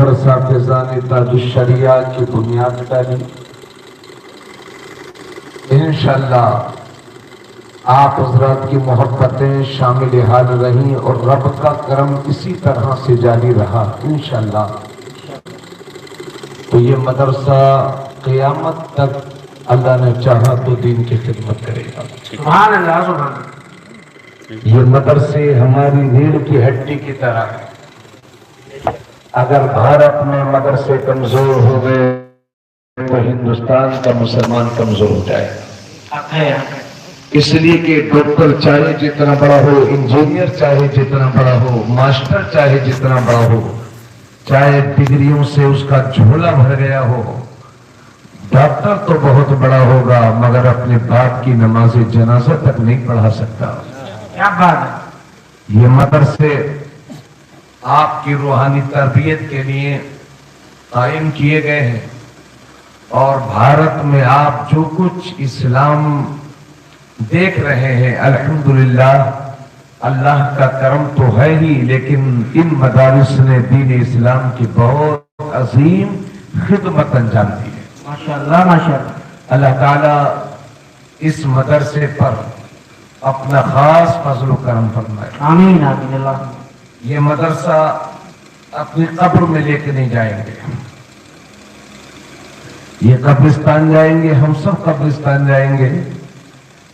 مدرسہ فیضان تاج الشریعہ کی بنیاد ڈالی۔ انشاءاللہ آپ حضرات کی محبتیں شامل حال رہیں اور رب کا کرم اسی طرح سے جاری رہا انشاءاللہ۔ تو یہ مدرسہ قیامت تک اللہ نے چاہا تو دین کی خدمت کرے گا۔ سبحان اللہ سبحان اللہ۔ یہ مدرسے ہماری ریڑھ کی ہڈی کی طرح ہے۔ اگر بھارت میں مدرسے کمزور ہو گئے تو ہندوستان کا مسلمان کمزور ہو جائے گا۔ اس لیے کہ ڈاکٹر چاہے جتنا بڑا ہو، انجینئر چاہے جتنا بڑا ہو، ماسٹر چاہے جتنا بڑا ہو، چاہے ڈگریوں سے اس کا جھولا بھر گیا ہو، ڈاکٹر تو بہت بڑا ہوگا مگر اپنے باپ کی نماز جنازہ تک نہیں پڑھا سکتا۔ کیا بات ہے۔ یہ مدرسے آپ کی روحانی تربیت کے لیے قائم کیے گئے ہیں، اور بھارت میں آپ جو کچھ اسلام دیکھ رہے ہیں الحمدللہ اللہ کا کرم تو ہے ہی، لیکن ان مدارس نے دین اسلام کی بہت عظیم خدمت انجام دی ہے۔ ماشاءاللہ ماشاءاللہ۔ اللہ تعالیٰ اس مدرسے پر اپنا خاص فضل و کرم فرمائے۔ آمین آمین اللہ۔ یہ مدرسہ اپنی قبر میں لے کے نہیں جائیں گے، یہ قبرستان جائیں گے، ہم سب قبرستان جائیں گے،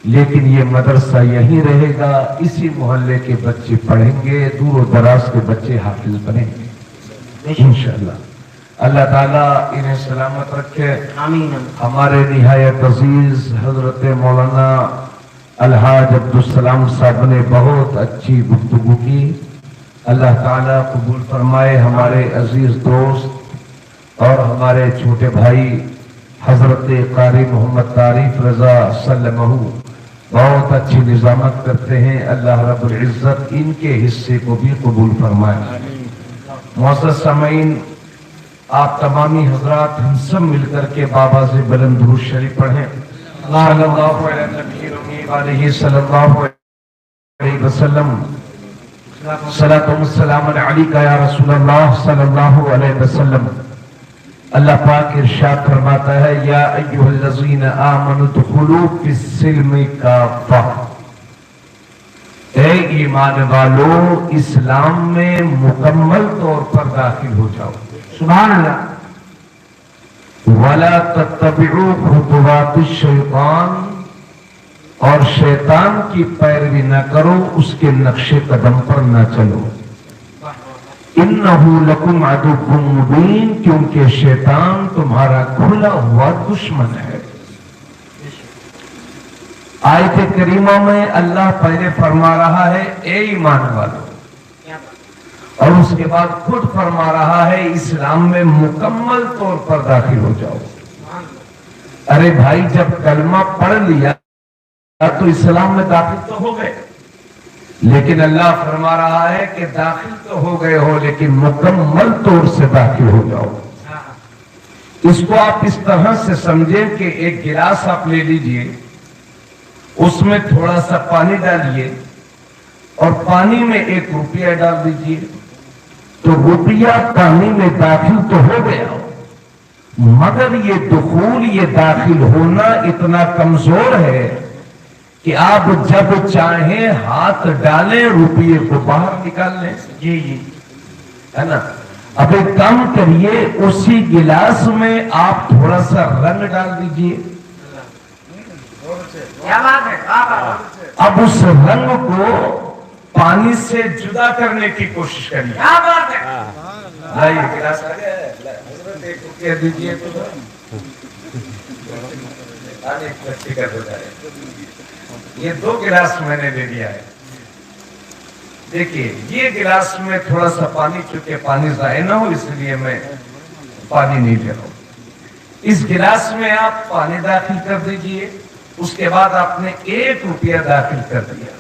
لیکن یہ مدرسہ یہیں رہے گا، اسی محلے کے بچے پڑھیں گے، دور و دراز کے بچے حافظ بنیں گے انشاءاللہ۔ اللہ تعالیٰ انہیں سلامت رکھے۔ آمین۔ ہمارے نہایت عزیز حضرت مولانا الحاج عبدالسلام صاحب نے بہت اچھی گفتگو کی، اللہ تعالیٰ قبول فرمائے۔ ہمارے عزیز دوست اور ہمارے چھوٹے بھائی حضرت قاری محمد طارق رضا سلمہ بہت اچھی نظامت کرتے ہیں، اللہ رب العزت ان کے حصے کو بھی قبول فرمائے۔ معزز سامعین، آپ تمامی حضرات ہم سب مل کر کے بابا سے بلند درود شریف پڑھیں۔ صلی اللہ علیہ نبی امین علیہ صلی اللہ علیہ وسلم، صلاۃ و سلام علیک یا رسول اللہ صلی اللہ علیہ وسلم۔ اللہ پاک ارشاد فرماتا ہے، یا ایھا الذین آمنوا ادخلوا فی السلم کافہ، اے ایمان والو اسلام میں مکمل طور پر داخل ہو جاؤ۔ سبحان اللہ۔ وَلَا تَتَّبِعُوا خُطُوَاتِ الشَّيْطَانِ، اور شیطان کی پیروی نہ کرو، اس کے نقش قدم پر نہ چلو۔ اِنَّهُ لَكُمْ عَدُوٌّ مُبِينٌ، کیونکہ شیطان تمہارا کھلا ہوا دشمن ہے۔ آیت کریمہ میں اللہ پہلے فرما رہا ہے اے ایمان والو، اور اس کے بعد خود فرما رہا ہے اسلام میں مکمل طور پر داخل ہو جاؤ۔ ارے بھائی، جب کلمہ پڑھ لیا تو اسلام میں داخل تو ہو گئے، لیکن اللہ فرما رہا ہے کہ داخل تو ہو گئے ہو لیکن مکمل طور سے داخل ہو جاؤ۔ اس کو آپ اس طرح سے سمجھیں کہ ایک گلاس آپ لے لیجئے، اس میں تھوڑا سا پانی ڈالیے اور پانی میں 1 روپیہ ڈال دیجئے، تو روپیہ پانی میں داخل تو ہو گیا، مگر یہ دخول، یہ داخل ہونا اتنا کمزور ہے کہ آپ جب چاہیں ہاتھ ڈالیں روپیے کو باہر نکال لیں۔ جی جی ہے نا؟ اب ایک کام کریے، اسی گلاس میں آپ تھوڑا سا رنگ ڈال دیجئے، کیا بات ہے۔ اب اس رنگ کو پانی سے جدا کرنے کی کوشش کریے۔ کیا بات ہے۔ لائیے گلاس آ گیا ہے، حضرت 1 روپیہ دیجئے تو یہ 2 گلاس میں نے لے لیا ہے۔ دیکھیے یہ گلاس میں تھوڑا سا پانی، چونکہ پانی ضائع نہ ہو اس لیے میں پانی نہیں لے رہا ہوں۔ اس گلاس میں آپ پانی داخل کر دیجئے، اس کے بعد آپ نے 1 روپیہ داخل کر دیا،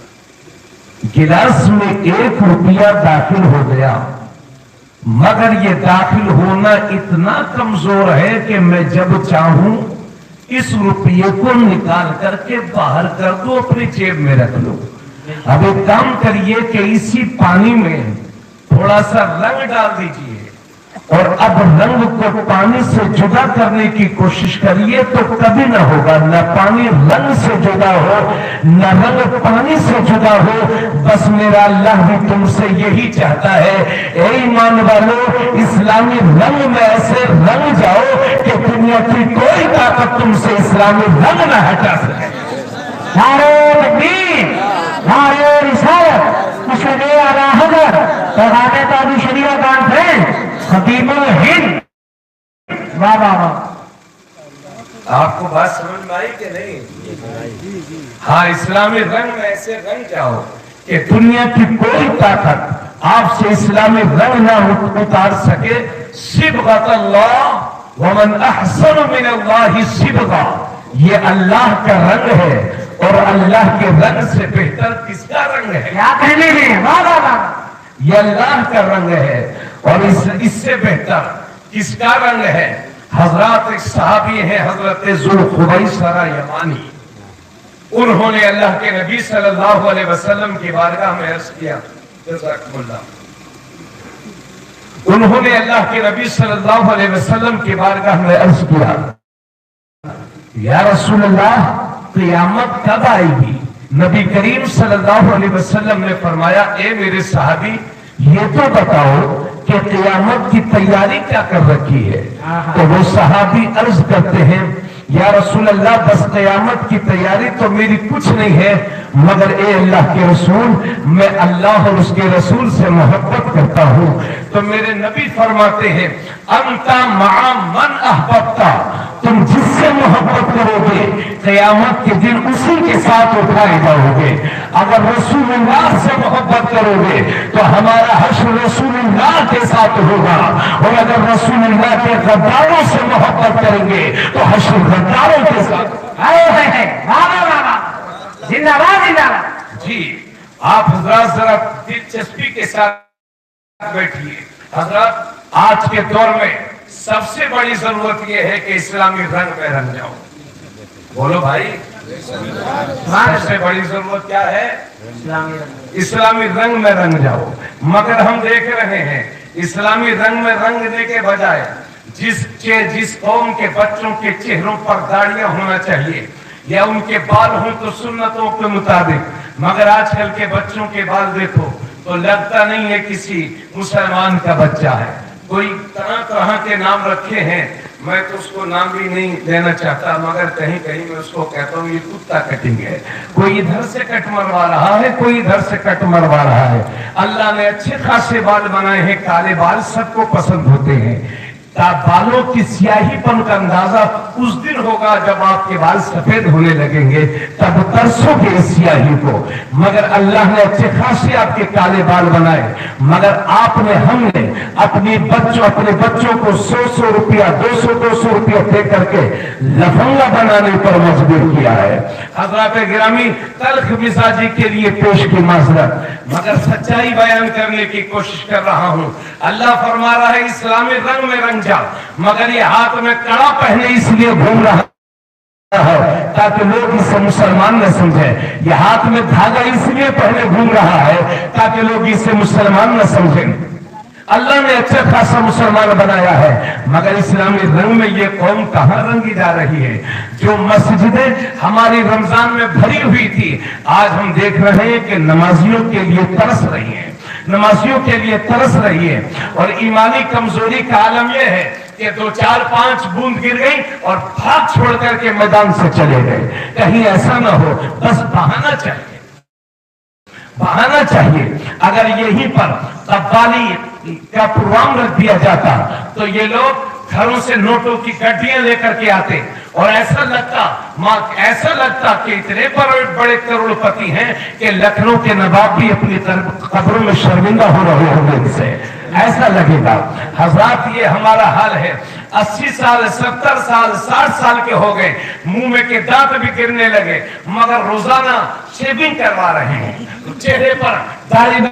گلاس میں 1 روپیہ داخل ہو گیا، مگر یہ داخل ہونا اتنا کمزور ہے کہ میں جب چاہوں اس روپیے کو نکال کر کے باہر کر دو، اپنی جیب میں رکھ لو۔ اب ایک کام کریے کہ اسی پانی میں تھوڑا سا رنگ ڈال دیجئے، اور اب رنگ کو پانی سے جدا کرنے کی کوشش کریے تو کبھی نہ ہوگا. نہ پانی رنگ سے جدا ہو نہ رنگ پانی سے جدا ہو. بس میرا اللہ بھی تم سے یہی چاہتا ہے. اے ایمان والو, اسلامی رنگ میں ایسے رنگ جاؤ کہ دنیا کی کوئی طاقت تم سے اسلامی رنگ نہ ہٹا سکے. نعرہ تکبیر, نعرہ رسالت, مشرے اعلیٰ حضرت پیغام تابع شریعہ کانفرنس خطیب الہند. واہ واہ واہ. آپ کو بات سمجھ میں آئی کہ نہیں؟ ہاں, اسلامی رنگ میں ایسے رنگ جاؤ کہ دنیا کی کوئی طاقت آپ سے اسلامی رنگ نہ اتار سکے. صبغۃ اللہ ومن احسن من اللہ صبغہ, یہ اللہ کا رنگ ہے اور اللہ کے رنگ سے بہتر کس کا رنگ ہے؟ کیا کہنے میں؟ واہ واہ واہ. یہ اللہ کا رنگ ہے اور اس سے بہتر کس کا رنگ ہے؟ حضرات ایک صحابی ہیں حضرت ذوالخویصرہ یمانی. انہوں نے اللہ کے نبی صلی اللہ علیہ وسلم کی بارگاہ میں عرض کیا, جزاکم اللہ, انہوں نے اللہ کے نبی صلی اللہ علیہ وسلم کی بارگاہ میں عرض کیا, یا رسول اللہ قیامت کب آئے گی؟ نبی کریم صلی اللہ علیہ وسلم نے فرمایا, اے میرے صحابی یہ تو بتاؤ کہ قیامت کی تیاری کیا کر رکھی ہے؟ تو وہ صحابی عرض کرتے ہیں, یا رسول اللہ بس قیامت کی تیاری تو میری کچھ نہیں ہے, مگر اے اللہ کے رسول میں اللہ اور اس کے رسول سے محبت کرتا ہوں. تو میرے نبی فرماتے ہیں, انت مع من احببتا, تم جس سے محبت کرو گے قیامت کے دن اسی کے ساتھ اٹھائے جاؤ گے. اگر رسول اللہ سے محبت کرو گے تو ہمارا حشر رسول اللہ کے ساتھ ہوگا, اور اگر رسول اللہ کے غداروں سے محبت کریں گے تو حشر غداروں کے ساتھ. زندہ باد زندہ باد. جی آپ حضرات ذرا دلچسپی کے ساتھ بیٹھیے. حضرات آج کے دور میں سب سے بڑی ضرورت یہ ہے کہ اسلامی رنگ میں رنگ جاؤ. بولو بھائی, سب سے بڑی ضرورت کیا ہے؟ اسلامی رنگ میں رنگ جاؤ. مگر ہم دیکھ رہے ہیں اسلامی رنگ میں رنگنے کے بجائے جس قوم کے بچوں کے چہروں پر داڑیاں ہونا چاہیے یا ان کے بال ہوں تو سنتوں کے مطابق, مگر آج کل کے بچوں کے بال دیکھو تو لگتا نہیں ہے کسی مسلمان کا بچہ ہے. کوئی طرح طرح کے نام رکھے ہیں, میں تو اس کو نام بھی نہیں دینا چاہتا, مگر کہیں کہیں میں اس کو کہتا ہوں یہ کتا کٹنگ ہے. کوئی ادھر سے کٹ مروا رہا ہے, کوئی ادھر سے کٹ مروا رہا ہے. اللہ نے اچھے خاصے بال بنائے ہیں, کالے بال سب کو پسند ہوتے ہیں. بالوں کی سیاہی پن کا اندازہ اس دن ہوگا جب آپ کے بال سفید ہونے لگیں گے, تب ترسو گے اس سیاہی کو. مگر اللہ نے اچھے خاصے آپ کے کالے بال بنائے, مگر ہم نے اپنے بچوں کو 100 روپیہ 200 روپیہ دے کر کے لفنگا بنانے پر مجبور کیا ہے. حضرات گرامی, تلخ مزاجی کے لیے پیش کی معذرت, مگر سچائی بیان کرنے کی کوشش کر رہا ہوں. اللہ فرما رہا ہے اسلامی رنگ میں رنگ جا, مگر یہ ہاتھ میں کڑا پہنے اس لیے گھوم رہا ہے تاکہ لوگ اسے مسلمان نہ سمجھیں. یہ ہاتھ میں دھاگا اس لیے پہنے گھوم رہا ہے تاکہ لوگ اسے مسلمان نہ سمجھیں. اللہ نے اچھا خاصا مسلمان بنایا ہے, مگر اسلامی رنگ میں یہ قوم کہاں رنگی جا رہی ہے؟ جو مسجدیں ہماری رمضان میں بھری ہوئی تھی, آج ہم دیکھ رہے ہیں کہ نمازیوں کے لیے ترس رہی ہیں, نمازیوں کے لیے ترس رہی ہے. اور ایمانی کمزوری کا عالم یہ ہے کہ 2 4 5 بوند گر گئی اور بھاگ چھوڑ کر کے میدان سے چلے گئے. کہیں ایسا نہ ہو, بس بہانا چاہیے. اگر یہیں پر قوالی کا پروگرام رکھ دیا جاتا تو یہ لوگ گھروں سے نوٹوں کی گڈیاں لے کر کے آتے, اور ایسا لگتا کہ اتنے بڑے کروڑ پتی ہیں کہ لکھنؤ کے نواب بھی اپنی قبروں میں شرمندہ ہو رہے ہوں گے ان سے, ایسا لگے گا. حضرات یہ ہمارا حال ہے. 80 سال 70 سال 60 سال کے ہو گئے, منہ میں کے دانت بھی گرنے لگے, مگر روزانہ شیونگ کروا رہے ہیں, چہرے پر داڑھی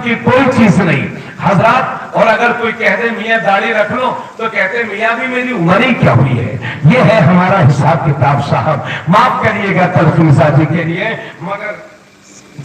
کی کوئی چیز نہیں. حضرات, اور اگر کوئی کہہ دے میاں داڑھی رکھ لو تو کہتے میاں بھی میری عمر ہی کیا ہوئی ہے. یہ ہے ہمارا حساب کتاب. صاحب معاف کریے گا تلخ مزاجی کے لیے, مگر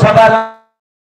7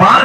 5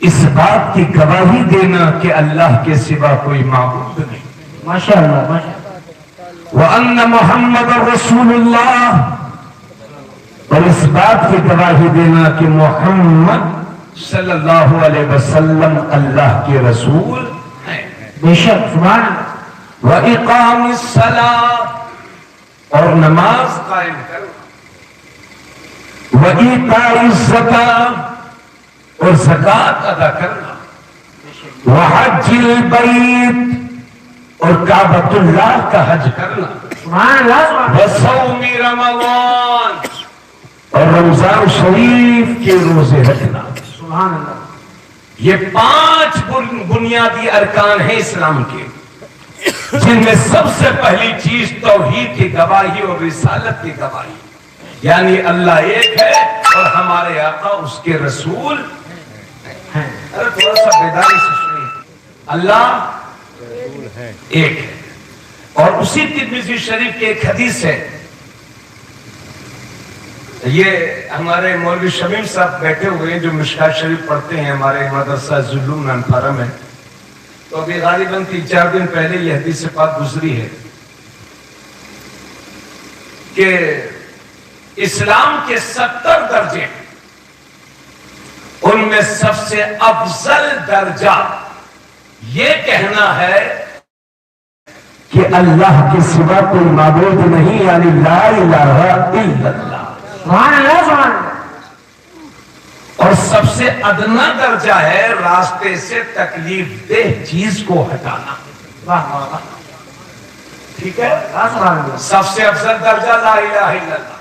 اس بات کی گواہی دینا کہ اللہ کے سوا کوئی معبود نہیں، ماشاءاللہ ماشاءاللہ، وَأَنَّ مُحَمَّدٌ رَسُولُ اللَّهِ، اور اس بات کی گواہی دینا کہ محمد صلی اللہ علیہ وسلم اللہ کے رسول ہیں، بے شک، سبحان اللہ، وَإِقَامِ الصَّلَاةِ، اور نماز قائم کرنا، وَإِيتَاءِ الزَّکَاةِ، اور زکات ادا کرنا، وَحَجِّ الْبَیْتِ، اور کعبۃ اللہ کا حج کرنا، سبحان اللہ، سبحان اللہ، وَصَوْمِ رمضان، اور رمضان شریف کے روزے رکھنا۔ سبحان اللہ، یہ 5 بنیادی ارکان ہیں اسلام کے، جن میں سب سے پہلی چیز توحید کی گواہی اور رسالت کی گواہی، یعنی اللہ ایک ہے اور ہمارے آقا اس کے رسول ہیں۔ ارے تھوڑا سا بیداری سے سنیے، اللہ ایک ہے، اور اسی ترمذی شریف کے ایک حدیث ہے، یہ ہمارے مولوی شمیم صاحب بیٹھے ہوئے ہیں جو مشکات شریف پڑھتے ہیں ہمارے مدرسہ ظلم انفارہ میں، تو ابھی غالباً 3-4 دن پہلے یہ حدیث پاک گزری ہے کہ اسلام کے 70 درجے، ان میں سب سے افضل درجہ یہ کہنا ہے کہ اللہ کے سوا کوئی معبود نہیں، یعنی لا الہ الا اللہ، سبحان اللہ، سبحان اللہ، اور سب سے ادنا درجہ ہے راستے سے تکلیف دہ چیز کو ہٹانا۔ واہ واہ واہ، ٹھیک ہے، سبحان اللہ، سب سے افضل درجہ لا الہ الا اللہ۔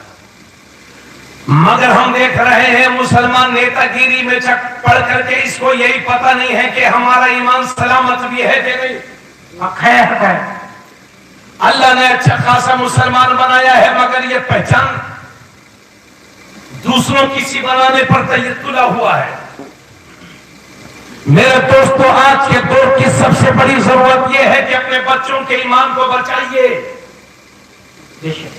مگر ہم دیکھ رہے ہیں مسلمان نیتا گیری میں پڑھ کر کے اس کو یہی پتہ نہیں ہے کہ ہمارا ایمان سلامت بھی ہے کہ نہیں۔ خیر ہے، اللہ نے اچھا خاصا مسلمان بنایا ہے، مگر یہ پہچان دوسروں کسی بنانے پر تلا ہوا ہے۔ میرے دوستو، آج کے دور کی سب سے بڑی ضرورت یہ ہے کہ اپنے بچوں کے ایمان کو بچائیے۔ بے شک،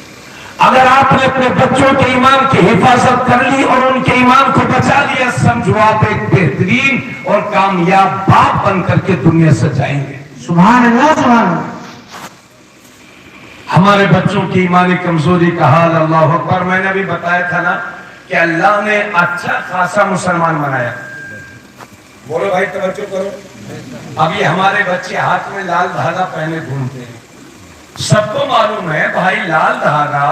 اگر آپ نے اپنے بچوں کے ایمان کی حفاظت کر لی اور ان کے ایمان کو بچا لیا، سمجھو آپ ایک بہترین اور کامیاب باپ بن کر کے دنیا سے جائیں گے۔ سبحان اللہ، سبحان اللہ، ہمارے بچوں کی ایمانی کمزوری کا حال، اللہ اکبر، میں نے بھی بتایا تھا نا کہ اللہ نے اچھا خاصا مسلمان بنایا۔ بولو بھائی، توجہ کرو، اب یہ ہمارے بچے ہاتھ میں لال دھاگا پہنے گھومتے ہیں، سب کو معلوم ہے بھائی لال دھاگا،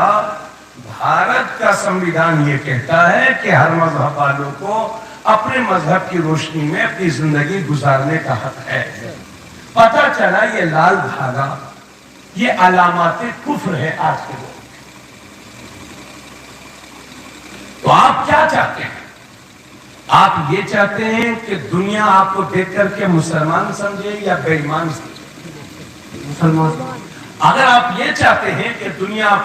بھارت کا سمویدھان یہ کہتا ہے کہ ہر مذہب والوں کو اپنے مذہب کی روشنی میں اپنی زندگی گزارنے کا حق ہے۔ پتہ چلا یہ لال دھاگا، یہ علامات کفر ہے آج کے دور میں۔ تو آپ کیا چاہتے ہیں؟ آپ یہ چاہتے ہیں کہ دنیا آپ کو دیکھ کر کے مسلمان سمجھے یا بے ایمان سمجھے؟ مسلمان، اگر آپ یہ چاہتے ہیں کہ دنیا آپ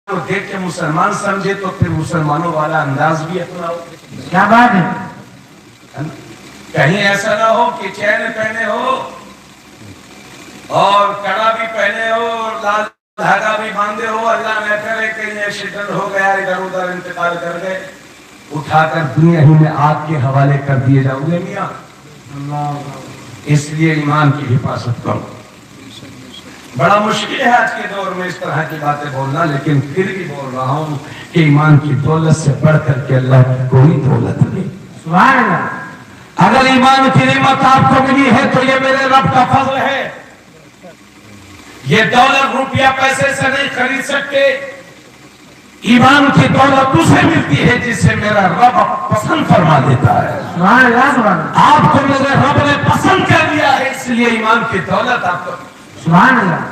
کو دیکھ کے مسلمان سمجھے تو پھر مسلمانوں والا انداز بھی اپناؤ۔ کیا بات ہے، کہیں ایسا نہ ہو کہ چین پہنے ہو اور کڑا بھی پہنے ہو اور لال دھاگا بھی باندھے ہو، اللہ نہ کرے کہیں ایکسیڈنٹ ہو گیا، ادھر ادھر انتقال کر گئے، اٹھا کر دنیا ہی میں آگ کے حوالے کر دیے جاؤ گے میاں۔ اس لیے ایمان کی حفاظت کرو۔ بڑا مشکل ہے آج کے دور میں اس طرح کی باتیں بولنا، لیکن پھر بھی بول رہا ہوں کہ ایمان کی دولت سے بڑھ کر کے اللہ کی کوئی دولت نہیں۔ سبحان اللہ، اگر ایمان کی نعمت آپ کو ملی ہے تو یہ میرے رب کا فضل ہے۔ یہ دولت روپیہ پیسے سے نہیں خرید سکتے۔ ایمان کی دولت اسے ملتی ہے جسے میرا رب پسند فرما دیتا ہے۔ سبحان اللہ، سبحان اللہ، آپ کو میرے رب نے پسند کر لیا ہے، اس لیے ایمان کی دولت آپ کو۔ سبحان اللہ،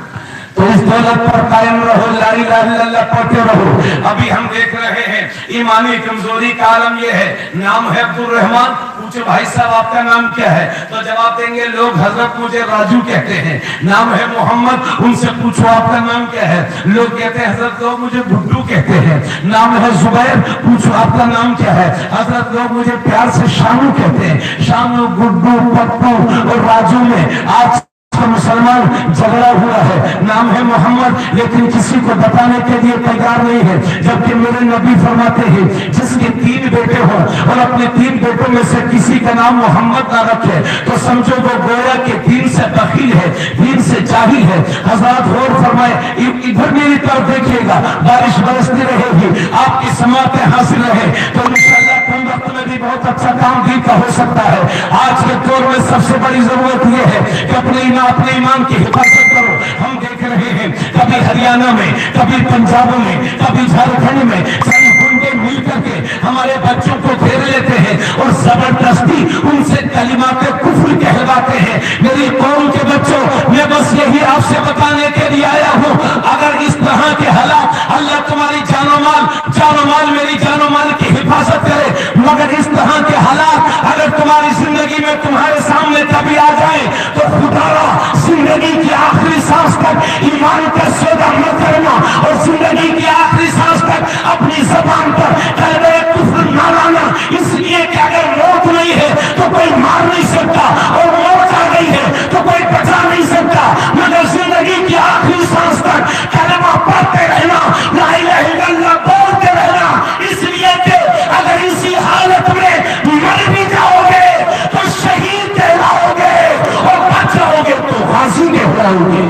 تو اس دولت پر قائم رہو، لا الہ الا اللہ پڑھتے رہو۔ ابھی ہم دیکھ رہے ہیں ایمانی کمزوری کا عالم یہ ہے۔ نام ہے عبد الرحمان، پوچھو بھائی صاحب آپ کا نام کیا ہے تو جواب دیں گے لوگ حضرت مجھے راجو کہتے ہیں۔ نام ہے محمد، ان سے پوچھو آپ کا نام کیا ہے، لوگ کہتے ہیں حضرت لوگ مجھے بھڈو کہتے ہیں۔ نام ہے زبیر، پوچھو آپ کا نام کیا ہے، حضرت لوگ مجھے پیار سے شانو کہتے ہیں۔ شانو، گڈو، پپو اور راجو میں آج کا مسلمان جھگڑا ہوا ہے، نام ہے محمد، لیکن کسی کو بتانے کے لیے تیار نہیں ہے، جبکہ میرے نبی فرماتے ہیں جس کے 3 بیٹے ہوں اور اپنے 3 بیٹوں میں سے کسی کا نام محمد نہ رکھے تو سمجھو وہ گویا کہ دین سے بخیل ہے، دین سے جاہل ہے۔ حضرات غور فرمائے، ادھر میری طرف دیکھیے گا، بارش برستی رہے گی، آپ کی سماعتیں حاصل رہے تو انشاءاللہ کم وقت میں بھی بہت اچھا کام دین کا ہو سکتا ہے۔ آج کے دور میں سب سے بڑی ضرورت یہ ہے کہ اپنے ایمان کی حفاظت کرو۔ ہم دیکھ رہے ہیں کبھی ہریانہ میں، کبھی پنجاب میں، کبھی جھارکھنڈ میں ساری گنڈے مل کر کے ہمارے بچوں کو گھیر لیتے ہیں اور زبردستی ان سے کلمات کفر کہلواتے ہیں۔ میری قوم کے بچوں، میں بس یہی آپ سے بتانے کے لیے آیا ہوں، اگر اس طرح کے حالات، اللہ تمہاری جان و مال میری جان و مال کی حفاظت کرے، مگر اس طرح کے حالات اگر تمہاری زندگی میں تمہارے سامنے کبھی آ جائیں تو خدا را زندگی کی آخری سانس تک ایمان کا سودا مت کرنا اور زندگی کی آخری سانس تک اپنی زبان پر کلمہ کفر نہ لانا، اس لیے کہ اگر موت نہیں ہے تو کوئی مار نہیں سکتا اور موت آ گئی ہے تو کوئی بچا نہیں سکتا، مگر زندگی کی آخری سانس تک کلمہ پڑھتے رہنا، لا الہ الا اللہ بولتے رہنا، اس لیے کہ اگر اسی حالت میں مر بھی جاؤ گے تو شہید کہلاؤ گے اور بچ جاؤ گے تو غازی کہلاؤ گے۔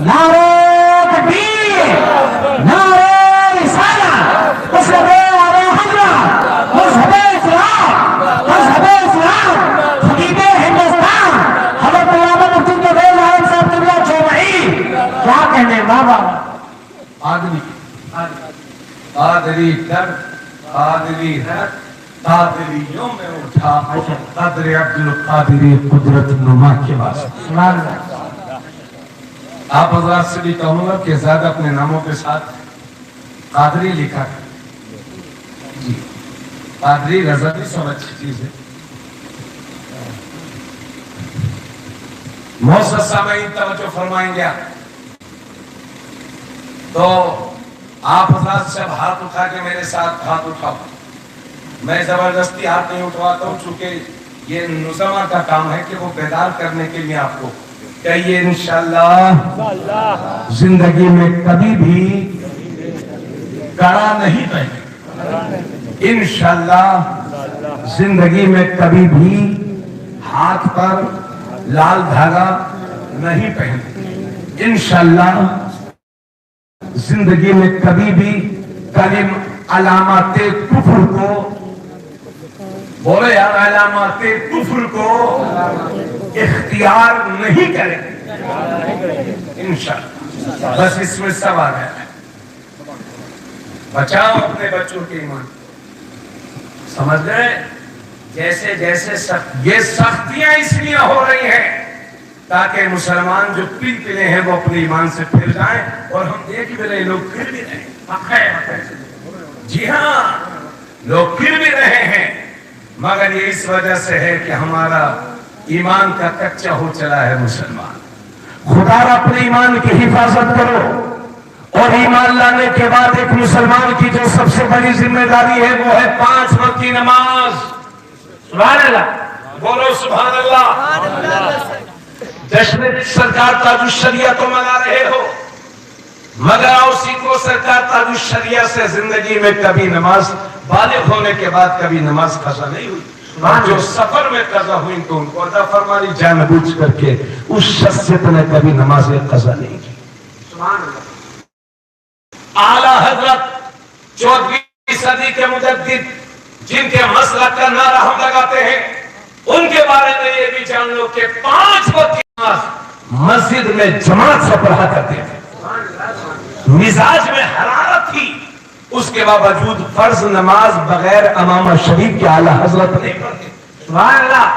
نعرہ تکبیر، نعرہ رسالت، مذہب اعلی حضرت، مذہب اسلام، مذہب اسلام، خطیب ہندوستان حضرت علامہ مفتی جاوید نائب صاحب قبلہ جمعی، کیا کہنے بابا؟ قادری در قادری ہے، قادریوں میں اٹھا قدر عبد القادری قدرت نما کے واسطے۔ آپ حضرات سے بھی کہوں گا کہ زیادہ اپنے ناموں کے ساتھ قادری لکھا ہے جی، قادری رضا بھی سب اچھی چیز ہے۔ محسن سامعین توجہ فرمائیں گے تو آپ حضرات سے ہاتھ اٹھا کے میرے ساتھ ہاتھ اٹھاؤ، میں زبردستی ہاتھ نہیں اٹھواتا ہوں چونکہ یہ نظامہ کا کام ہے کہ وہ بیدار کرنے کے لیے آپ کو کہیے انشاءاللہ زندگی میں کبھی بھی کڑا نہیں پہنے، انشاءاللہ زندگی میں کبھی بھی ہاتھ پر لال دھاگا نہیں پہنے، انشاءاللہ زندگی میں کبھی بھی علامات کفر کو، بولے یار، علامات کفر کو اختیار نہیں کریں انشاءاللہ۔ بس اس میں سوال ہے، بچاؤ اپنے بچوں کے ایمان، سمجھ گئے؟ جیسے جیسے یہ سختیاں اس لیے ہو رہی ہیں تاکہ مسلمان جو پلے ہیں وہ اپنے ایمان سے پھر جائیں، اور ہم دیکھ بھی رہے لوگ پھر بھی رہے، جی ہاں لوگ پھر بھی رہے ہیں، مگر یہ اس وجہ سے ہے کہ ہمارا ایمان کا کچا ہو چلا ہے مسلمان۔ خدا را اپنے ایمان کی حفاظت کرو، اور ایمان لانے کے بعد ایک مسلمان کی جو سب سے بڑی ذمہ داری ہے وہ ہے 5 وقت کی نماز۔ سبحان اللہ، بولو سبحان اللہ۔ جشن سرکار تاج الشریعہ تو منا رہے ہو، مگر اسی کو سرکار تاج الشریعہ سے زندگی میں کبھی نماز، بالغ ہونے کے بعد کبھی نماز قضا نہیں ہوئی، جو سفر میں قضا ہوئی تو ان کو عطا فرمانی جان بوجھ کر کے، اس شخصیت نے کبھی نماز قضا نہیں کی۔ سبحان اللہ۔ اعلیٰ حضرت 14ویں صدی کے مجدد جن کے مسلک کا نعرہ ہم لگاتے ہیں، ان کے بارے میں یہ بھی جان لو کہ 5 وقت کی نماز مسجد میں جماعت سے پڑھا کرتے تھے، مزاج میں حرارت تھی، اس کے باوجود فرض نماز بغیر امامہ شریف کے اعلیٰ حضرت نہیں پڑھتے۔ سبحان اللہ۔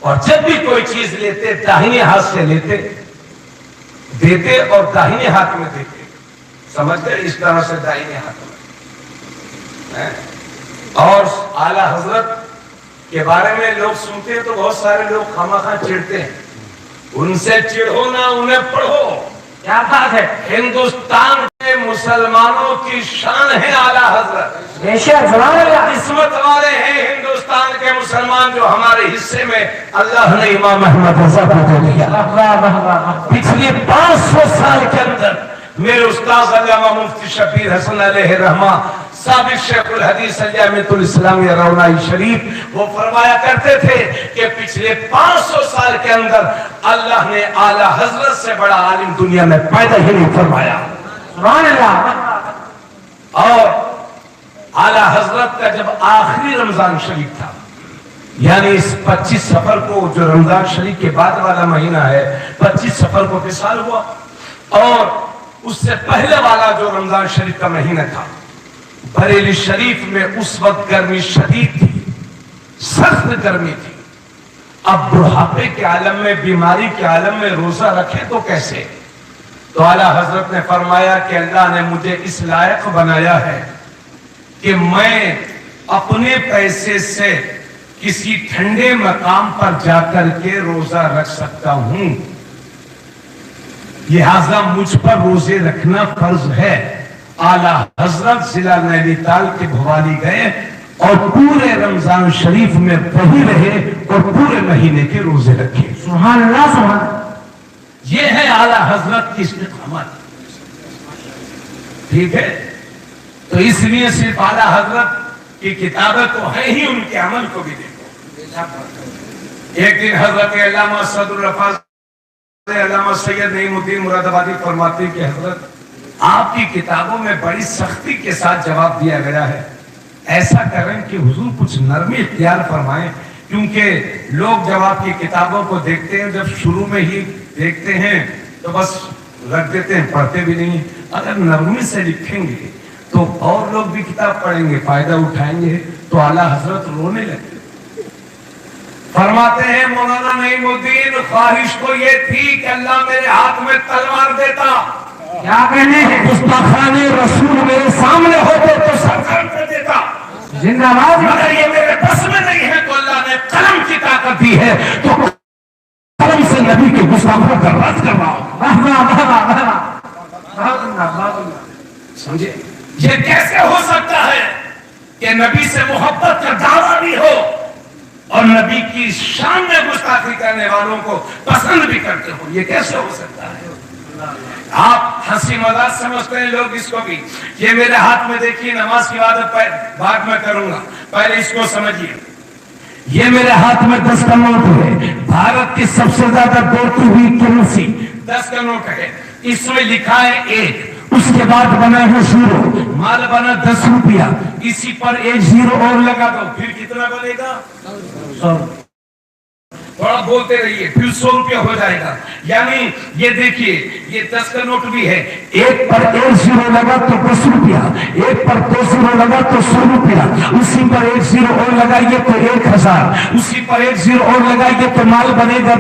اور جب بھی کوئی چیز لیتے داہنے ہاتھ سے لیتے، دیتے اور داہنے ہاتھ میں دیتے، سمجھ گئے؟ اس طرح سے داہنے ہاتھ میں۔ اور اعلیٰ حضرت کے بارے میں لوگ سنتے ہیں تو بہت سارے لوگ خامخواہ چڑھتے ہیں، ان سے چڑھو نہ، انہیں پڑھو۔ کیا بات ہے؟ ہندوستان مسلمانوں کی شان ہے اعلیٰ حضرت، بے شک سبحان اللہ، قسمت والے ہیں ہندوستان کے مسلمان جو ہمارے حصے میں اللہ نے امام احمد رضا کو دے دیا۔ پچھلے 500 سال کے اندر میرے استاد علامہ مفتی شبیر حسن علیہ رحمہ سابق شیخ الحدیث جامعۃ الاسلام رونائی شریف وہ فرمایا کرتے تھے کہ پچھلے 500 سال کے اندر اللہ نے اعلیٰ حضرت سے بڑا عالم دنیا میں پیدا ہی نہیں فرمایا۔ سبحان اللہ، اور اعلیٰ حضرت کا جب آخری رمضان شریف تھا، یعنی اس 25 صفر کو جو رمضان شریف کے بعد والا مہینہ ہے، 25 صفر کو وصال ہوا، اور اس سے پہلے والا جو رمضان شریف کا مہینہ تھا، بریلی شریف میں اس وقت گرمی شدید تھی، سخت گرمی تھی۔ اب بڑھاپے کے عالم میں، بیماری کے عالم میں روزہ رکھے تو کیسے؟ تو اعلیٰ حضرت نے فرمایا کہ اللہ نے مجھے اس لائق بنایا ہے کہ میں اپنے پیسے سے کسی ٹھنڈے مقام پر جا کر کے روزہ رکھ سکتا ہوں، لہذا مجھ پر روزے رکھنا فرض ہے۔ اعلیٰ حضرت ضلع نینی تال کے بھوالی گئے اور پورے رمضان شریف میں وہی رہے اور پورے مہینے کے روزے رکھے۔ سبحان اللہ، سبحان اللہ، یہ ہے اعلیٰ حضرت کی استقامت، ٹھیک ہے؟ تو اس لیے صرف اعلیٰ حضرت کی کتابیں تو ہیں ہی، ان کے عمل کو بھی دیکھو۔ ایک دن حضرت علامہ صدر الرفاظ علامہ سید نعیم الدین مراد آبادی فرماتے کہ حضرت آپ کی کتابوں میں بڑی سختی کے ساتھ جواب دیا گیا ہے، ایسا کریں کہ حضور کچھ نرمی اختیار فرمائیں، کیونکہ لوگ جب آپ کی کتابوں کو دیکھتے ہیں، جب شروع میں ہی دیکھتے ہیں تو بس رکھ دیتے ہیں، پڑھتے بھی نہیں۔ اگر نرمی سے لکھیں گے تو اور لوگ بھی کتاب پڑھیں گے، فائدہ اٹھائیں گے۔ تو اعلیٰ حضرت رونے لگے، فرماتے ہیں مولانا نعیم الدین خواہش تو یہ تھی کہ اللہ میرے ہاتھ میں تلوار دیتا، کیا کہنے ہیں، گستاخان رسول میرے سامنے ہوتے تو سر کر دیتا، زندہ باد، مگر یہ میرے بس میں نہیں ہے، تو اللہ نے قلم کی طاقت دی ہے، تو قلم سے نبی کے گستاخوں کا رد کر رہا ہوں۔ سمجھے یہ کیسے ہو سکتا ہے کہ نبی سے محبت کا دعویٰ بھی ہو اور نبی کی شان میں گستاخی کرنے والوں کو پسند بھی کرتے ہو؟ یہ کیسے ہو سکتا ہے؟ آپ ہنسی مذاق سمجھتے ہیں لوگ اس کو بھی۔ یہ میرے ہاتھ میں دیکھیے، نماز کی عادت بعد میں کروں گا، پہلے اس کو سمجھیے۔ یہ میرے ہاتھ میں 10 کا نوٹ ہے، بھارت کی سب سے زیادہ دوڑتی ہوئی کرنسی 10 کا نوٹ ہے، اس میں لکھا ہے 1، اس کے بعد بنا ہے 0، مال بنا 10 روپیہ، اسی پر 1 0 اور لگا دو، پھر کتنا بنے گا؟ 100۔ تھوڑا بولتے رہیے، پھر 100 روپیہ ہو جائے گا۔ یعنی یہ دیکھیے، یہ 10 کا نوٹ بھی ہے، 1 پر 1 0 لگا تو 10 روپیہ، 1 پر 2 0 لگا تو 100 روپیہ، اسی پر 1 0 اور لگائیے تو 1000، اسی پر 1 0 اور لگائیے تو مال بنے گا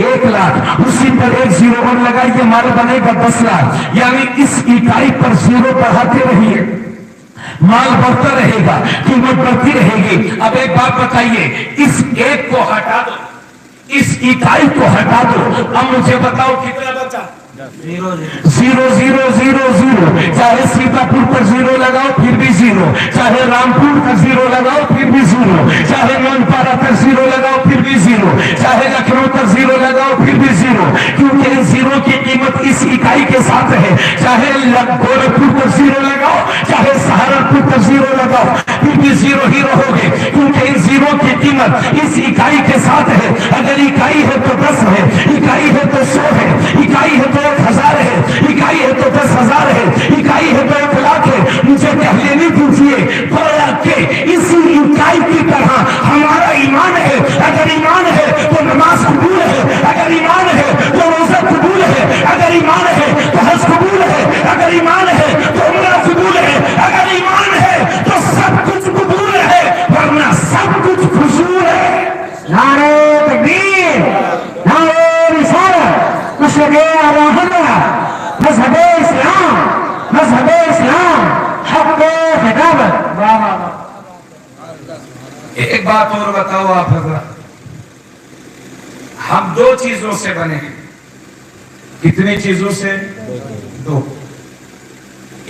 1 لاکھ، اسی پر 1 0 اور لگائیے مال بنے گا 10 لاکھ۔ یعنی اس اکائی پر 0 بڑھاتے رہیے، مال بڑھتا رہے گا، قیمت بڑھتی رہے گی۔ اب ایک بات بتائیے، اس 1 کو ہٹا دو، اس اکائی کو ہٹا دو، اب مجھے بتاؤ کتنا بچا؟ 0 0 0 0 0۔ چاہے سیتا پور پر 0 لگاؤ پھر بھی 0، چاہے رامپور کا 0 لگاؤ پھر بھی 0، چاہے نونپارا پر 0 لگاؤ پھر بھی 0، چاہے لکھنؤ پر 0 لگاؤ پھر بھی 0، کیونکہ ان 0 کی قیمت اس اکائی کے ساتھ ہے۔ چاہے گورکھپور پر 0 لگاؤ، چاہے سہارنپور پر 0 لگاؤ، پھر بھی 0 ہی رہو گے، کیونکہ ان 0 کی قیمت اس اکائی کے ساتھ ہے۔ اگر اکائی ہے تو 10 ہے، اکائی ہے تو 100 ہے، اکائی ہے تو 1000 ہے، اکائی ہے تو 10,000 ہے، اکائی ہے تو 1 لاکھ ہے۔ مجھے کہہ لینے دیجیے گویا کہ اسی اکائی کی طرح ہمارا ایمان ہے۔ اگر ایمان ہے تو نماز قبول ہے، اگر ایمان ہے تو روزہ قبول ہے، اگر ایمان ہے تو حج قبول ہے، اگر ایمان ہے تو عمرہ قبول ہے، اگر ایمان ہے تو سب کچھ قبول ہے، ورنہ سب کچھ فضول ہے۔ نعرہ تکبیر، نعرہ رسالت، مشرق اعلیٰ حضرت، مذہب اسلام، مذہب اسلام، حق خطابت۔ ایک بات اور بتاؤ آپ حضرات، ہم 2 چیزوں سے بنے ہیں۔ کتنی چیزوں سے؟ 2۔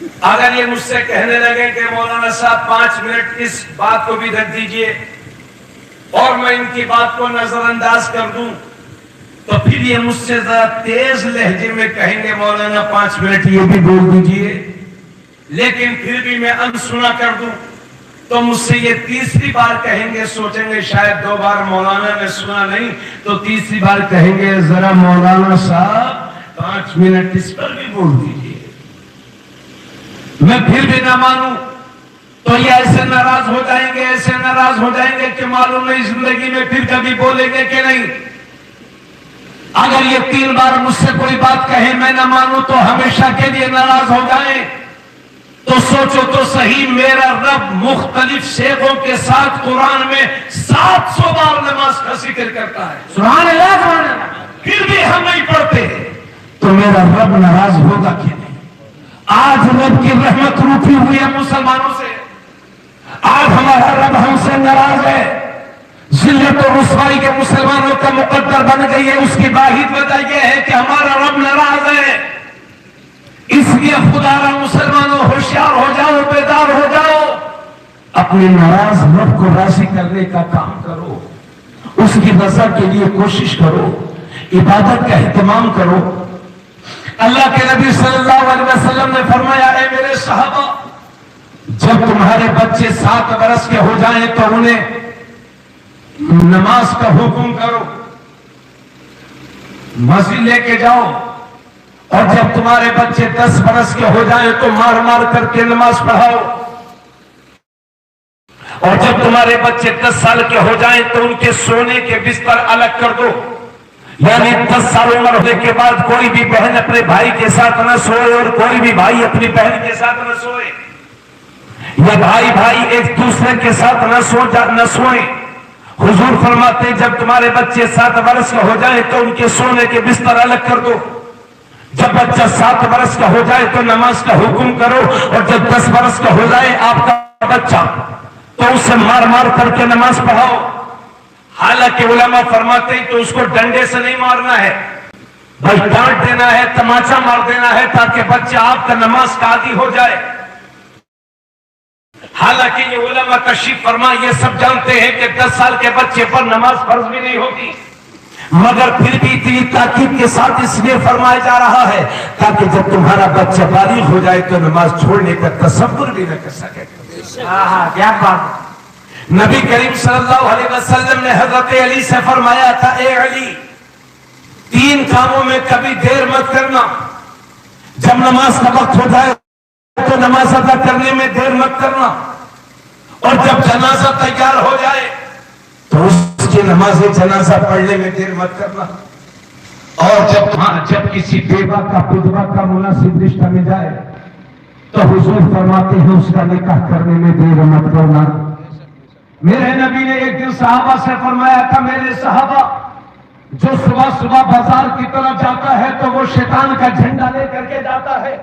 اگر یہ مجھ سے کہنے لگے کہ مولانا صاحب 5 منٹ اس بات کو بھی رکھ دیجئے اور میں ان کی بات کو نظر انداز کر دوں، تو پھر یہ مجھ سے ذرا تیز لہجے میں کہیں گے مولانا 5 منٹ یہ بھی بول دیجئے، لیکن پھر بھی میں انسنا کر دوں تو مجھ سے یہ تیسری بار کہیں گے، سوچیں گے شاید 2 بار مولانا نے سنا نہیں، تو تیسری بار کہیں گے ذرا مولانا صاحب 5 منٹ اس پر بھی بول دیجئے۔ میں پھر بھی نہ مانوں تو یہ ایسے ناراض ہو جائیں گے، ایسے ناراض ہو جائیں گے کہ معلوم نہیں زندگی میں پھر کبھی بولیں گے کہ نہیں۔ اگر یہ 3 بار مجھ سے کوئی بات کہے میں نہ مانوں تو ہمیشہ کے لیے ناراض ہو جائیں، تو سوچو تو صحیح، میرا رب مختلف صیغوں کے ساتھ قرآن میں 700 بار نماز کا ذکر کرتا ہے، سبحان اللہ سبحان اللہ، پھر بھی ہم نہیں پڑھتے، تو میرا رب ناراض ہوگا کہ نہیں؟ آج رب کی رحمت روٹھی ہوئی ہے مسلمانوں سے، آج ہمارا رب ہم سے ناراض ہے، ذلت و رسوائی کے مسلمانوں کا مقدر بن گئی ہے۔ اس کی واحد وجہ یہ ہے کہ ہمارا رب ناراض ہے، اس لیے خدا را مسلمانوں ہوشیار ہو جاؤ، بیدار ہو جاؤ، اپنے ناراض رب کو راضی کرنے کا کام کرو، اس کی رضا کے لیے کوشش کرو، عبادت کا اہتمام کرو۔ اللہ کے نبی صلی اللہ علیہ وسلم نے فرمایا، اے میرے صحابہ، جب تمہارے بچے 7 برس کے ہو جائیں تو انہیں نماز کا حکم کرو، مسجد لے کے جاؤ، اور جب تمہارے بچے 10 برس کے ہو جائیں تو مار مار کر کے نماز پڑھاؤ، اور جب تمہارے بچے 10 سال کے ہو جائیں تو ان کے سونے کے بستر الگ کر دو، یعنی 10 سال عمر ہونے کے بعد کوئی بھی بہن اپنے بھائی کے ساتھ نہ سوئے اور کوئی بھی بھائی اپنی بہن کے ساتھ نہ سوئے، یا بھائی ایک دوسرے کے ساتھ نہ سوئیں۔ حضور فرماتے ہیں جب تمہارے بچے 7 برس کے ہو جائیں تو ان کے سونے کے بستر الگ کر دو، جب بچہ 7 برس کا ہو جائے تو نماز کا حکم کرو، اور جب 10 برس کا ہو جائے آپ کا بچہ تو اسے مار مار کر کے نماز پڑھاؤ۔ حالانکہ علماء فرماتے ہیں تو اس کو ڈنڈے سے نہیں مارنا ہے، بس ڈانٹ دینا ہے، تماچا مار دینا ہے، تاکہ بچہ آپ کا نماز کا عادی ہو جائے۔ حالانکہ یہ علماء تشریف فرما یہ سب جانتے ہیں کہ 10 سال کے بچے پر نماز فرض بھی نہیں ہوتی، مگر پھر بھی اتنی تاکید کے ساتھ اس لیے فرمایا جا رہا ہے تاکہ جب تمہارا بچہ بالغ ہو جائے تو نماز چھوڑنے کا تصور بھی نہ کر سکے۔ کیا بات، نبی کریم صلی اللہ علیہ وسلم نے حضرت علی سے فرمایا تھا، اے علی، 3 کاموں میں کبھی دیر مت کرنا، جب نماز کا وقت ہو جائے تو نماز ادا کرنے میں دیر مت کرنا، اور جب جنازہ تیار ہو جائے تو اس کی نماز جنازہ پڑھنے میں دیر مت کرنا، اور جب کسی بیوہ کا بدوا کا مناسب رشتہ میں جائے تو حضور فرماتے ہیں اس کا نکاح کرنے میں دیر مت کرنا۔ میرے نبی نے ایک دن صحابہ سے فرمایا تھا، میرے صحابہ، جو صبح صبح بازار کی طرف جاتا ہے تو وہ شیطان کا جھنڈا لے کر کے جاتا ہے،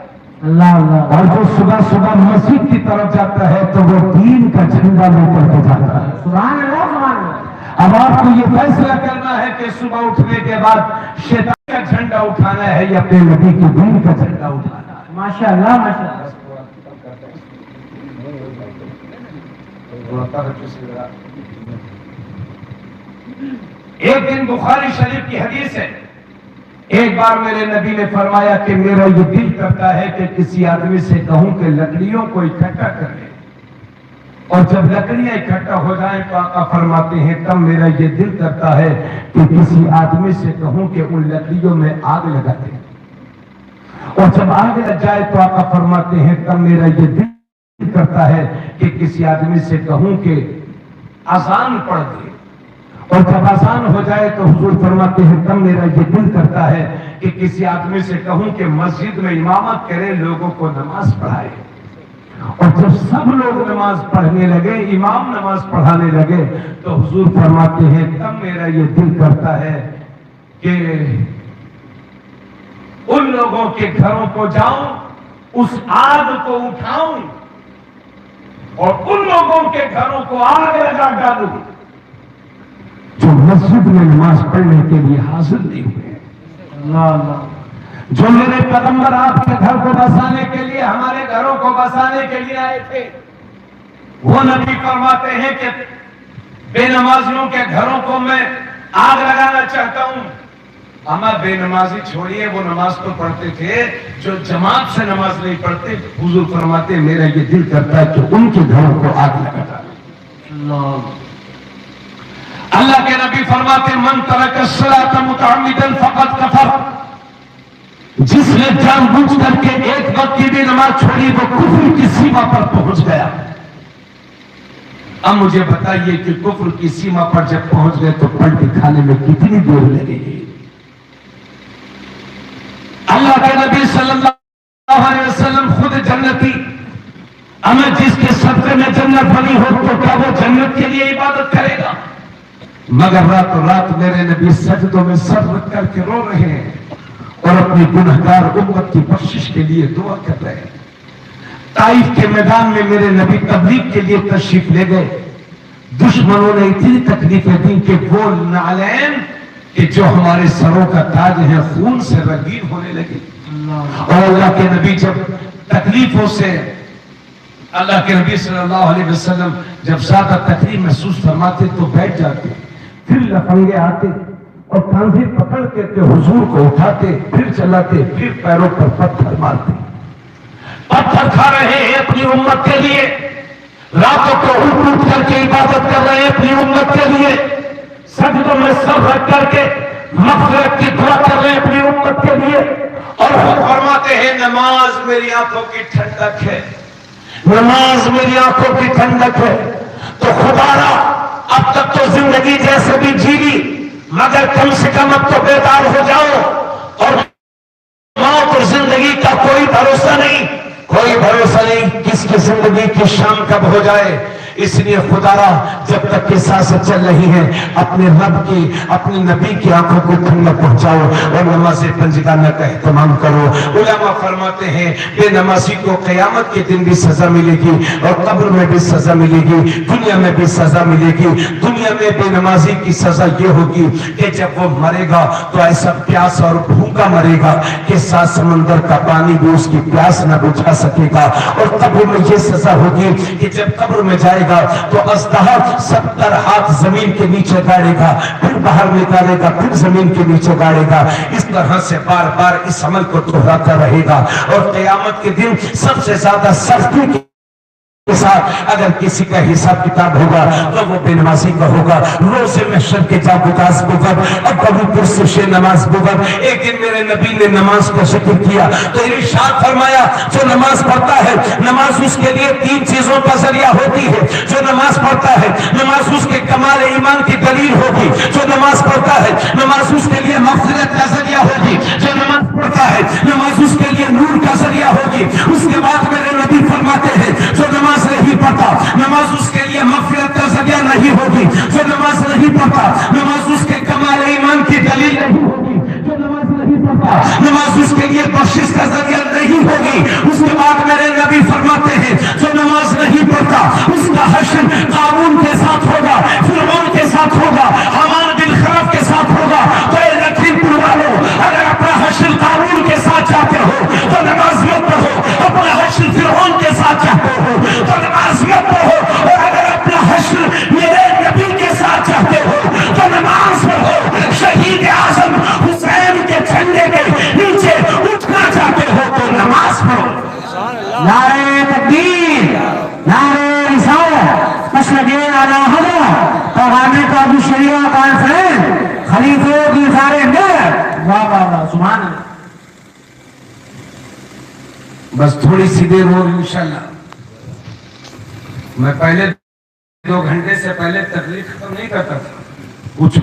اللہ اللہ، اور جو صبح صبح مسجد کی طرف جاتا ہے تو وہ دین کا جھنڈا لے کر کے جاتا ہے۔ سبحان اللہ سبحان اللہ۔ اب آپ کو یہ فیصلہ کرنا ہے کہ صبح اٹھنے کے بعد شیطان کا جھنڈا اٹھانا ہے یا اپنے نبی کے دین کا جھنڈا اٹھانا ہے۔ ماشاء اللہ ماشاء اللہ۔ ایک دن بخاری شریف کی حدیث ہے، ایک بار میرے نبی نے فرمایا کہ میرا یہ دل کرتا ہے کہ کسی آدمی سے کہوں کہ لکڑیوں کو اکٹھا کر لے، اور جب لکڑیاں اکٹھا ہو جائیں تو آقا فرماتے ہیں تب میرا یہ دل کرتا ہے کہ کسی آدمی سے کہوں کہ ان لکڑیوں میں آگ لگا دے، اور جب آگ لگ جائے تو آقا فرماتے ہیں تب میرا یہ دل کرتا ہے کہ کسی آدمی سے کہوں کہ اذان پڑھ دے، اور جب اذان ہو جائے تو حضور فرماتے ہیں تب میرا یہ دل کرتا ہے کہ کسی آدمی سے کہوں کہ مسجد میں امامت کرے، لوگوں کو نماز پڑھائے، اور جب سب لوگ نماز پڑھنے لگے، امام نماز پڑھانے لگے، تو حضور فرماتے ہیں تب میرا یہ دل کرتا ہے کہ ان لوگوں کے گھروں کو جاؤں، اس آگ کو اٹھاؤں اور ان لوگوں کے گھروں کو آگ لگا ڈالوں جو مسجد میں نماز پڑھنے کے لیے حاضر نہیں ہوئے۔ اللہ اللہ۔ جو میرے پیغمبر آپ کے گھر کو بسانے کے لیے، ہمارے گھروں کو بسانے کے لیے آئے تھے، وہ نبی فرماتے ہیں کہ بے نمازیوں کے گھروں کو میں آگ لگانا چاہتا ہوں۔ اما بے نمازی چھوڑیے، وہ نماز تو پڑھتے تھے، جو جماعت سے نماز نہیں پڑھتے، حضور فرماتے میرا یہ دل کرتا ہے کہ ان کے گھروں کو آگ لگا ڈالیں۔ اللہ کے نبی فرماتے من ترک الصلاۃ متعمدا فقد کفر، جس نے جان بوجھ کر کے ایک وقت کی بھی نماز چھوڑی وہ کفر کی سیما پر پہنچ گیا۔ اب مجھے بتائیے کہ کفر کی سیما پر جب پہنچ گئے تو پلٹی کھانے میں کتنی دیر لگے گی؟ اللہ کے نبی صلی اللہ علیہ وسلم خود جنتی، ہمیں جس کے صدقے میں جنت بنی ہو تو کیا وہ جنت کے لیے عبادت کرے گا؟ مگر رات رات میرے نبی سجدوں میں سر رکھ کر کے رو رہے ہیں اور اپنی گنہگار امت کی بخشش کے لیے دعا کر رہے ہیں۔ طائف کے میدان میں میرے نبی تبلیغ کے لیے تشریف لے گئے، دشمنوں نے اتنی تکلیفیں دی کہ وہ نعلین کہ جو ہمارے سروں کا تاج ہے خون سے رنگین ہونے لگے۔ اور اللہ کے نبی جب تکلیفوں سے، اللہ کے نبی صلی اللہ علیہ وسلم جب زیادہ تکلیف محسوس فرماتے تو بیٹھ جاتے، پھر لفنگے آتے اور کانزی پکڑ کے حضور کو اٹھاتے، پھر چلاتے، پھر پیروں پر پتھر مارتے۔ پتھر کھا رہے ہیں اپنی امت کے لیے، راتوں کو اٹھ اٹھ کر کے عبادت کر رہے ہیں اپنی امت کے لیے، سجدوں میں سر رکھ کر کے مغفرت کی دعا کر رہے ہیں اپنی امت کے لیے، اور وہ فرماتے ہیں نماز میری آنکھوں کی ٹھنڈک ہے، نماز میری آنکھوں کی ٹھنڈک ہے۔ تو خدا را اب تک تو زندگی جیسے بھی جی لی، مگر کم سے کم اب تو بیدار ہو جاؤ، اور موت اور زندگی کا کوئی بھروسہ نہیں، کوئی بھروسہ نہیں کس کی زندگی کی شام کب ہو جائے۔ اس لیے خدا را جب تک کہ سانسیں چل رہی ہیں اپنے رب کی، اپنے نبی کی آنکھوں کو ٹھنڈک پہنچاؤ اور نماز پنجگانہ کا اہتمام کرو۔ علماء فرماتے ہیں بے نمازی کو قیامت کے دن بھی سزا ملے گی اور قبر میں بھی سزا ملے گی، دنیا میں بھی سزا ملے گی۔ دنیا میں بے نمازی کی سزا یہ ہوگی کہ جب وہ مرے گا تو ایسا پیاس اور بھوکا مرے گا کہ سات سمندر کا پانی بھی اس کی پیاس نہ بجھا سکے گا۔ اور قبر میں یہ سزا ہوگی کہ جب قبر میں جائے گا تو اژدہا 70 ہاتھ زمین کے نیچے گاڑے گا، پھر باہر نکالے گا، پھر زمین کے نیچے گاڑے گا۔ اس طرح سے بار بار اس عمل کو دہراتا رہے گا، اور قیامت کے دن سب سے زیادہ سختی کے ساتھ اگر کسی کا حساب کتاب ہوگا تو وہ بے نمازی کا ہوگا۔ روز محشر کے جا بکاس بگر اب ابو پرسش نماز بگر۔ ایک دن میرے نبی نے نماز کا ذکر کیا تو ارشاد فرمایا جو نماز پڑھتا ہے نماز اس کے لیے 3 چیزوں کا ذریعہ ہوتی ہے۔ جو نماز پڑھتا ہے نماز اس کے کمال ایمان کی دلیل ہوگی، جو نماز پڑھتا ہے نماز اس کے لیے مغفرت کا ذریعہ ہوگی، جو نماز پڑھتا ہے نماز اس کے لیے نور کا ذریعہ ہوگی۔ اس کے بعد میرے نبی فرماتے ہیں جو نماز نہیں پڑھتا نماز اس کے لیے مغفرت کا ذریعہ نہیں ہوگی، جو نماز نہیں پڑھتا نماز اس کے کمال ایمان کی دلیل نہیں ہوگی، جو نماز نہیں پڑھتا نماز اس کے لیے بخشش کا ذریعہ نہیں ہوگی۔ اس کے بعد میرے نبی فرماتے ہیں جو نماز نہیں پڑھتا اس کا حشر قارون کے ساتھ ہوگا، فرعون کے ساتھ ہوگا، حمان بن خلف کے ساتھ ہوگا۔ تو اے لکھیم پور والوں اگر اپنا حشر قارون کے ساتھ چاہتے ہو تو نماز مت پڑھو، اپنا حشر فرعون کے ساتھ چاہتے ہو تو نماز مت پڑھو، اور اگر اپنا حشر میرے نبی کے ساتھ چاہتے ہو تو نماز پڑھو۔ شہید اعظم حسین کے جھنڈے کے نیچے اٹھنا چاہتے ہو تو نماز پڑھو۔ نعرہ تکبیر، نعرہ رسالت، مسلک اعلی حضرت پیغام ابو شریعہ کانفرنس خلیفہ کی سارے میں واہ واہ واہ سبحان اللہ۔ بس تھوڑی سی دیر اور انشاءاللہ میں پہلے 2 گھنٹے سے پہلے تقریر ختم نہیں کرتا تھا پوچھو،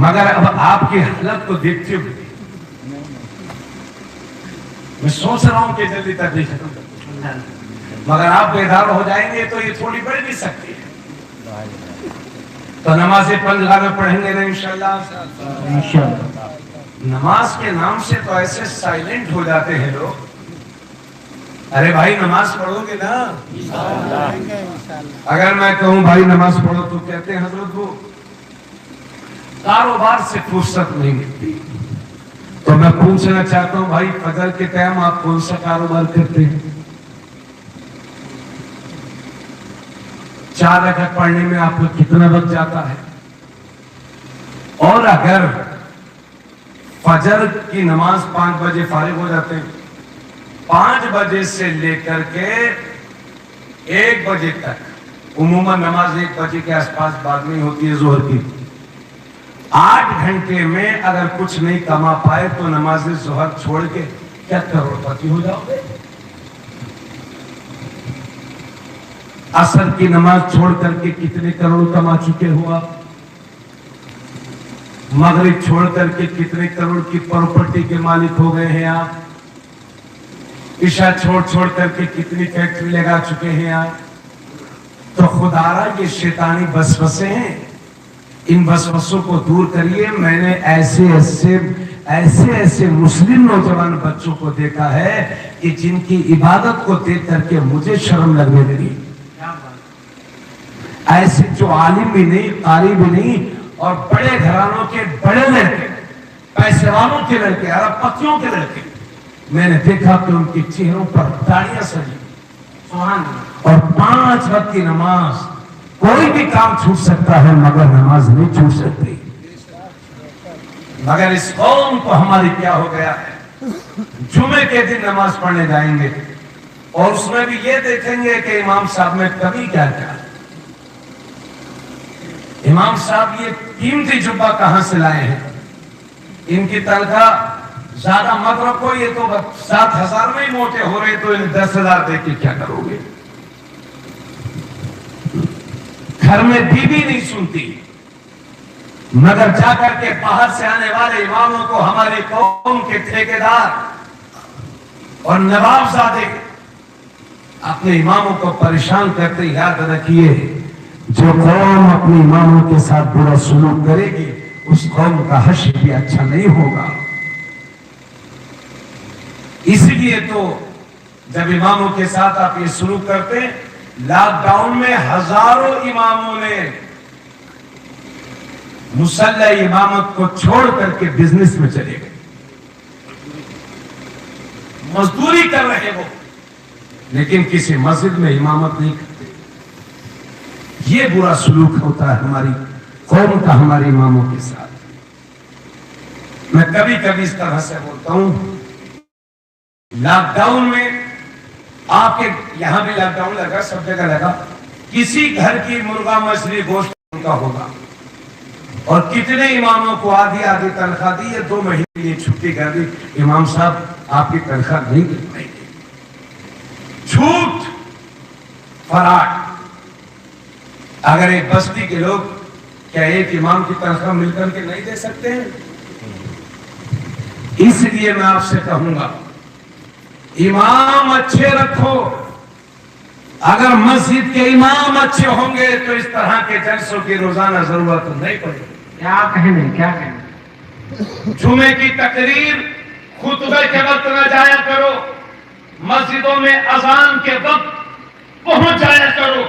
مگر اب آپ کی حالت کو دیکھتے ہوئے میں سوچ رہا ہوں کہ جلدی تقریر ختم کروں، مگر آپ بیدار ہو جائیں گے تو یہ تھوڑی بڑھ بھی سکتی ہے۔ تو نماز پنجگانہ پڑھیں گے نا انشاءاللہ۔ نماز کے نام سے تو ایسے سائلنٹ ہو جاتے ہیں لوگ، ارے بھائی نماز پڑھو گے نا؟ اگر میں کہوں بھائی نماز پڑھو تو کہتے ہیں حضرت وہ کاروبار سے فرصت نہیں ملتی۔ تو تو میں پوچھنا چاہتا ہوں بھائی فجر کے ٹائم آپ کون سا کاروبار کرتے ہیں؟ 4 رکعت پڑھنے میں آپ کو کتنا وقت جاتا ہے؟ اور اگر فجر کی نماز 5 بجے فارغ ہو جاتے ہیں، 5 بجے سے لے کر کے 1 بجے تک، عموماً نماز 1 بجے کے آس پاس بعد میں ہوتی ہے ظہر کی، 8 گھنٹے میں اگر کچھ نہیں کما پائے تو نماز ظہر چھوڑ کے کیا کروڑ پتی ہو جاؤ گے؟ عصر کی نماز چھوڑ کر کے کتنے کروڑ کما چکے ہو آپ؟ مغرب چھوڑ کر کے کتنے کروڑ کی پراپرٹی کے مالک ہو گئے ہیں آپ؟ عشاء چھوڑ کر کے کتنی فیکٹری لگا چکے ہیں آپ؟ تو خدارا یہ شیطانی وسوسے ہیں، ان وسوسوں کو دور کریے۔ میں نے ایسے مسلم نوجوان بچوں کو دیکھا ہے کہ جن کی عبادت کو دیکھ کر کے مجھے شرم لگنے لگی، ایسے جو عالم بھی نہیں، قاری بھی نہیں، اور بڑے گھرانوں کے بڑے لڑکے، پیسے والوں کے لڑکے، ارب پتیوں کے لڑکے، میں نے دیکھا کہ ان کے چہروں پر داڑیاں سجی، اور 5 وقت کی نماز، کوئی بھی کام چھوٹ سکتا ہے مگر نماز نہیں چھوٹ سکتی۔ مگر اس قوم کو ہماری کیا ہو گیا ہے، جمعے کے دن نماز پڑھنے جائیں گے اور اس میں بھی یہ دیکھیں گے کہ امام صاحب میں کبھی کیا کیا، امام صاحب یہ قیمتی جبہ کہاں سے لائے ہیں، ان کی تنخواہ زیادہ مت رکھو، یہ تو 7,000 میں ہی موٹے ہو رہے، تو 10,000 دے کے کیا کرو گے؟ گھر میں بیوی نہیں سنتی، مگر جا کر کے باہر سے آنے والے اماموں کو ہماری قوم کے ٹھیکیدار اور نوابزادے اپنے اماموں کو پریشان کرتے۔ یاد رکھیے، جو قوم اپنے اماموں کے ساتھ برا سلوک کرے گی اس قوم کا حشر بھی اچھا نہیں ہوگا۔ اس لیے تو جب اماموں کے ساتھ آپ یہ سلوک کرتے، لاک ڈاؤن میں ہزاروں اماموں نے مصلی امامت کو چھوڑ کر کے بزنس میں چلے گئے، مزدوری کر رہے وہ، لیکن کسی مسجد میں امامت نہیں کرتے۔ یہ برا سلوک ہوتا ہے ہماری قوم کا ہمارے اماموں کے ساتھ۔ میں کبھی کبھی اس طرح سے بولتا ہوں، لاک ڈاؤن میں آپ کے یہاں بھی لاک ڈاؤن لگا، سب جگہ لگا، کسی گھر کی مرغا مچھلی گوشت ان کا ہوگا، اور کتنے اماموں کو آدھی تنخواہ دی، 2 مہینے کی چھٹی کر دی، امام صاحب آپ کی تنخواہ نہیں دی پائے گی۔ جھوٹ، فراڈ۔ اگر ایک بستی کے لوگ کیا ایک امام کی تنخواہ مل کر کے نہیں دے سکتے ہیں؟ اس لیے میں آپ سے کہوں گا، امام اچھے رکھو۔ اگر مسجد کے امام اچھے ہوں گے تو اس طرح کے جلسوں کی روزانہ ضرورت نہیں پڑے گی۔ کیا کہیں؟ جمعے کی تقریر خطبے کے وقت نہ جایا کرو، مسجدوں میں اذان کے وقت پہنچ جایا کرو،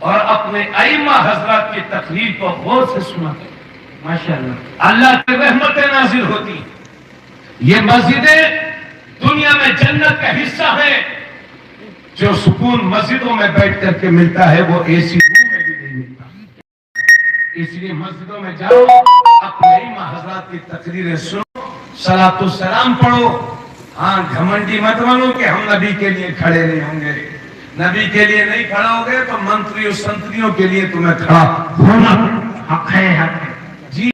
اور اپنے ائمہ حضرات کی تقریر کو غور سے سنا کرو۔ ماشاءاللہ، اللہ کی رحمتیں نازل ہوتی۔ یہ مسجدیں دنیا میں جنت کا حصہ ہے، جو سکون مسجدوں میں بیٹھ کر کے ملتا ہے وہ اے سی روم میں بھی نہیں ملتا۔ اس لیے مسجدوں میں جاؤ، اپنے ائمہ حضرات کی تقریریں سنو، صلاۃ السلام پڑھو۔ ہاں، گھمنڈی مت بنو کہ ہم نبی کے لیے کھڑے نہیں ہوں گے۔ نبی کے لیے نہیں کھڑا ہو گئے تو منتری اور سنتریوں کے لیے تمہیں کھڑا ہونا حق ہے۔